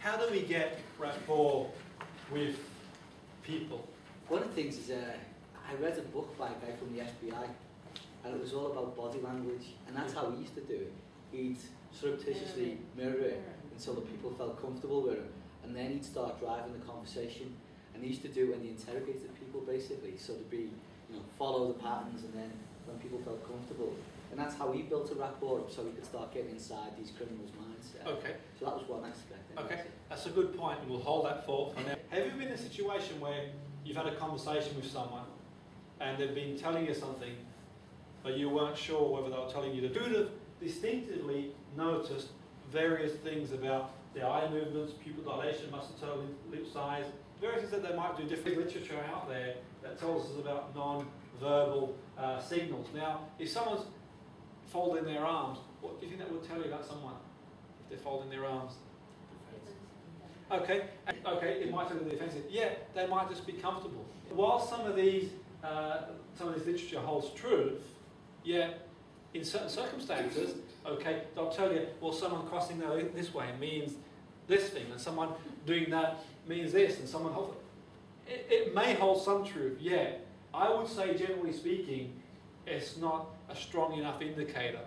how do we get rapport with people? One of the things is, I read a book by a guy from the FBI, and it was all about body language, and that's how he used to do it. He'd surreptitiously mirror it until the people felt comfortable with it, and then he'd start driving the conversation. And he used to do it when he interrogated people, basically, so to be, follow the patterns, and then when people felt comfortable. And that's how he built a rapport up, so he could start getting inside these criminals' minds. Okay. So that was one aspect. Okay, that's a good point, and we'll hold that for now. Have you been in a situation where you've had a conversation with someone, and they've been telling you something, but you weren't sure whether they were telling you the truth? You would have distinctively noticed various things about their eye movements, pupil dilation, muscle tone, lip size, various things that they might do. Different literature out there that tells us about non-verbal signals. Now, if someone's folding their arms, what do you think that would tell you about someone if they're folding their arms? Okay, it might tell you they're defensive. Yeah, they might just be comfortable. While some of this literature holds truth, yeah, in certain circumstances, okay, they'll tell you, well, someone crossing this way means this thing, and someone doing that means this, and someone holds it. It may hold some truth, yeah. I would say, generally speaking, it's not a strong enough indicator,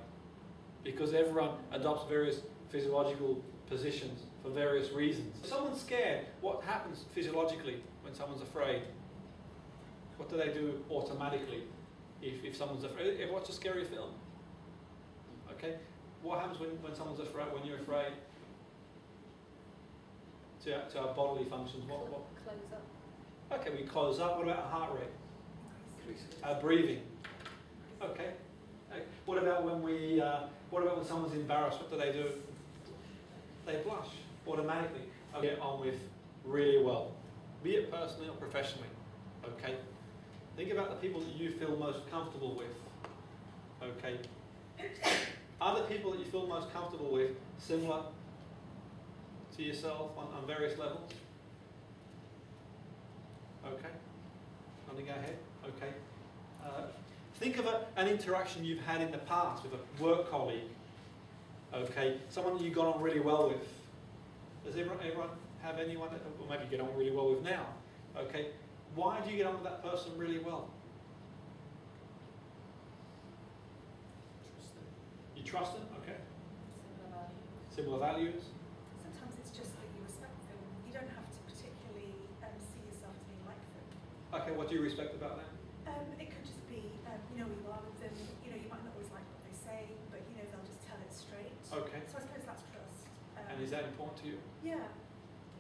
because everyone adopts various physiological positions for various reasons. If someone's scared, what happens physiologically when someone's afraid? What do they do automatically if someone's afraid? Ever watch a scary film? Okay, what happens when someone's afraid? When you're afraid? To our bodily functions, what? Close up. Okay, we close up. What about our heart rate? Our breathing. Okay. What about when someone's embarrassed? What do? They blush automatically. Get on with really well, be it personally or professionally. Okay. Think about the people that you feel most comfortable with. Okay. Are the people that you feel most comfortable with similar to yourself on various levels? Okay. Want to go ahead? Okay. Think of an interaction you've had in the past with a work colleague. Okay, someone you got on really well with. Does everyone have anyone that, or maybe get on really well with now? Okay, why do you get on with that person really well? You trust them? Okay. Similar values. Sometimes it's just that you respect them. You don't have to particularly see yourself as being like them. Okay, what do you respect about that? It could just be, you are with them. You might not always like what they say, but they'll just tell it straight. Okay. So I suppose that's trust. And is that important to you? Yeah.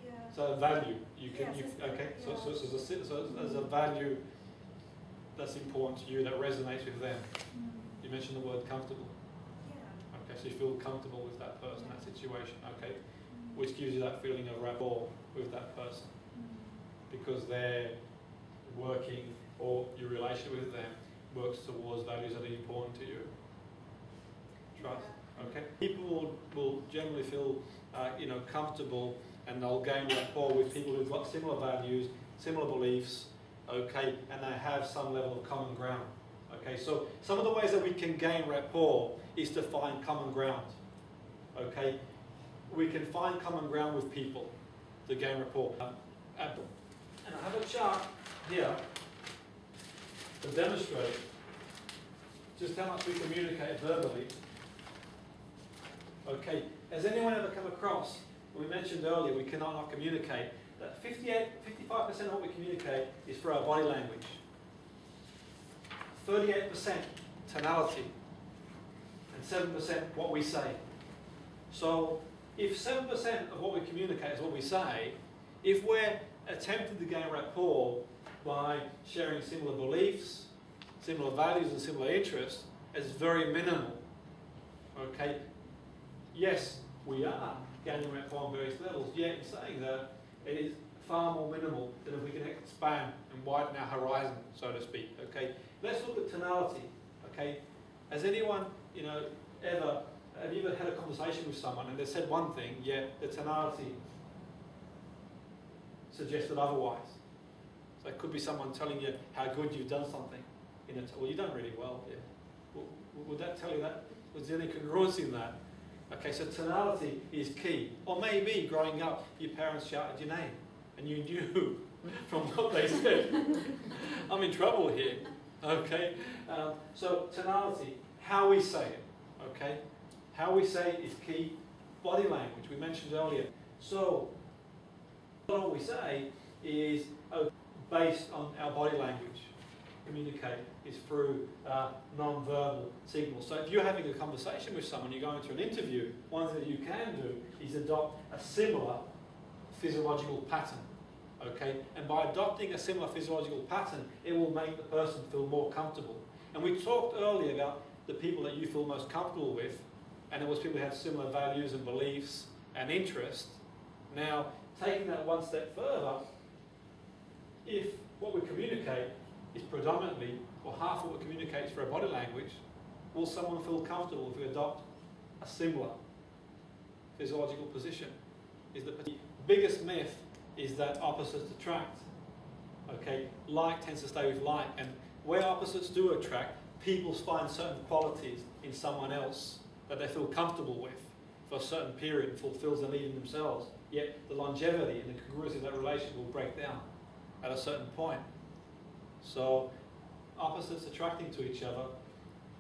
Yeah. So value, you can. Yes, Okay. Yeah. So there's a value that's important to you that resonates with them. You mentioned the word comfortable. Yeah. Okay, so you feel comfortable with that person, that situation. Okay, which gives you that feeling of rapport with that person, because they're working, or your relationship with them works towards values that are important to you. Trust. Okay. People will generally feel, comfortable, and they'll gain rapport with people who've got similar values, similar beliefs. Okay, and they have some level of common ground. Okay, so some of the ways that we can gain rapport is to find common ground. Okay, we can find common ground with people to gain rapport. And I have a chart here to demonstrate just how much we communicate verbally. Okay, has anyone ever come across, we mentioned earlier, we cannot not communicate, that 55% of what we communicate is through our body language, 38% tonality, and 7% what we say. So if 7% of what we communicate is what we say, if we're attempting to gain rapport by sharing similar beliefs, similar values and similar interests, it's very minimal. Okay? Yes, we are gaining rapport on various levels, yet in saying that, it is far more minimal than if we can expand and widen our horizon, so to speak. Okay? Let's look at tonality. Okay? Has anyone, have you ever had a conversation with someone and they said one thing, yet the tonality suggested otherwise? So it could be someone telling you how good you've done something. Well, you've done really well. Yeah. Would that tell you that? Was there any congruency in that? Okay, so tonality is key. Or maybe growing up, your parents shouted your name and you knew from what they said, I'm in trouble here. Okay, so tonality, how we say it. Okay, how we say it is key. Body language, we mentioned earlier. So what we say is based on our body language. Communicate is through non-verbal signals. So if you're having a conversation with someone, you're going to an interview, one thing that you can do is adopt a similar physiological pattern. Okay? And by adopting a similar physiological pattern, it will make the person feel more comfortable. And we talked earlier about the people that you feel most comfortable with, and it was people who had similar values and beliefs and interests. Now, taking that one step further, if what we communicate is predominantly, or half what we communicate is for our body language, will someone feel comfortable if we adopt a similar physiological position? Is the biggest myth is that opposites attract. Okay, like tends to stay with like, and where opposites do attract, people find certain qualities in someone else that they feel comfortable with for a certain period and fulfills the need in themselves. Yet the longevity and the congruency of that relationship will break down at a certain point. So opposites attracting to each other,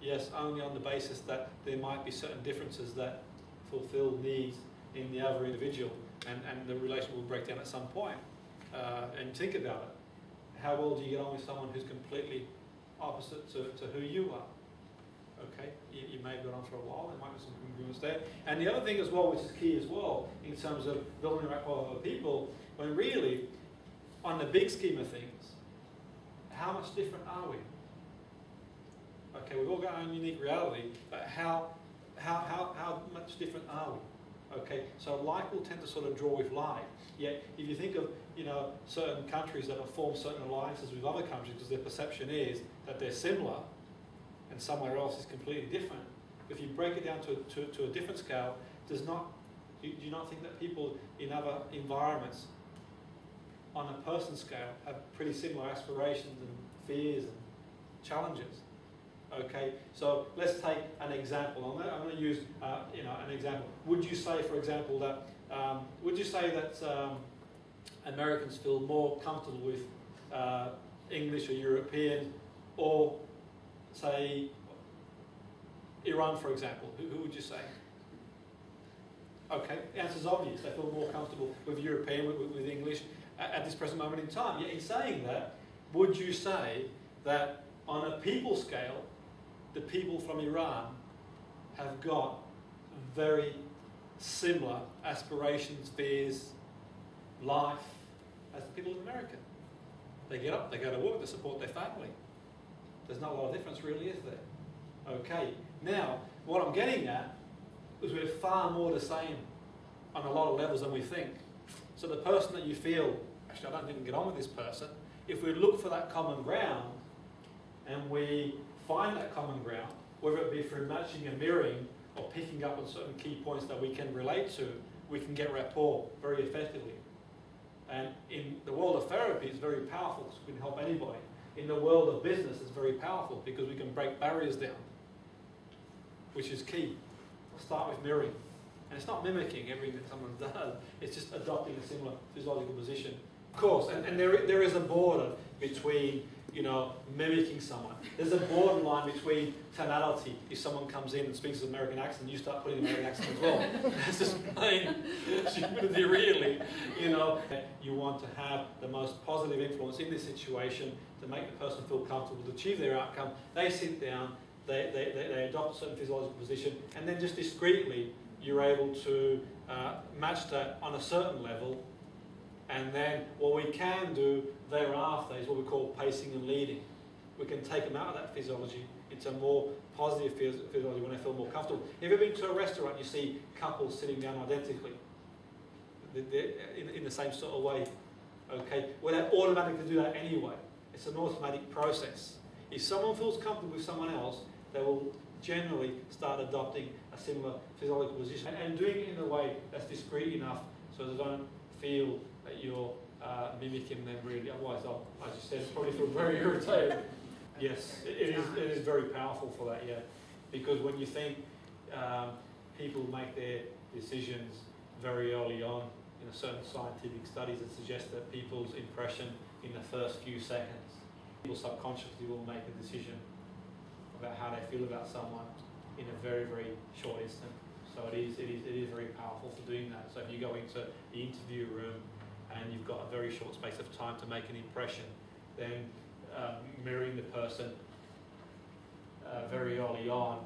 yes, only on the basis that there might be certain differences that fulfill needs in the other individual, and the relationship will break down at some point. And think about it. How well do you get on with someone who's completely opposite to who you are? Okay, you may have got on for a while, there might be some congruence there. And the other thing as well, which is key as well, in terms of building rapport with other people, when really, on the big scheme of things, how much different are we? Okay, we've all got our own unique reality, but how much different are we? Okay, so like will tend to sort of draw with like. Yet, if you think of, certain countries that have formed certain alliances with other countries because their perception is that they're similar, and somewhere else is completely different. If you break it down to a different scale, do you not think that people in other environments, on a person scale, have pretty similar aspirations and fears and challenges? Okay, so let's take an example. I'm going to use an example. Would you say, for example, that Americans feel more comfortable with English or European, or say Iran, for example? Who would you say? Okay, the answer's obvious. They feel more comfortable with European, with English at this present moment in time. Yet in saying that, would you say that on a people scale, the people from Iran have got very similar aspirations, fears, life as the people of America? They get up, they go to work, they support their family. There's not a lot of difference really, is there? Okay, now what I'm getting at is we're far more the same on a lot of levels than we think. So the person that you feel, actually I don't think I can get on with this person, if we look for that common ground and we find that common ground, whether it be through matching and mirroring or picking up on certain key points that we can relate to, we can get rapport very effectively. And in the world of therapy, it's very powerful because we can help anybody. In the world of business, it's very powerful because we can break barriers down, which is key. We'll start with mirroring. And it's not mimicking everything that someone does, it's just adopting a similar physiological position. Of course, and there is a border between, mimicking someone. There's a borderline between tonality. If someone comes in and speaks with an American accent, you start putting an American accent as well. That's just plain stupidity, really. You want to have the most positive influence in this situation to make the person feel comfortable to achieve their outcome. They sit down, they adopt a certain physiological position, and then just discreetly, you're able to match that on a certain level. And then what we can do thereafter is what we call pacing and leading. We can take them out of that physiology into a more positive physiology when they feel more comfortable. Have you ever been to a restaurant, you see couples sitting down identically in the same sort of way? Okay, well, they automatically do that anyway. It's an automatic process. If someone feels comfortable with someone else, they will generally start adopting a similar physiological position and doing it in a way that's discreet enough so they don't feel that you're mimicking them really. Otherwise, as you said, probably feel very irritated. Yes, it is very powerful for that, yeah. Because when you think, people make their decisions very early on. In certain scientific studies that suggest that people's impression in the first few seconds, people subconsciously will make a decision about how they feel about someone in a very, very short instant. So it is very powerful for doing that. So if you go into the interview room and you've got a very short space of time to make an impression, then mirroring the person very early on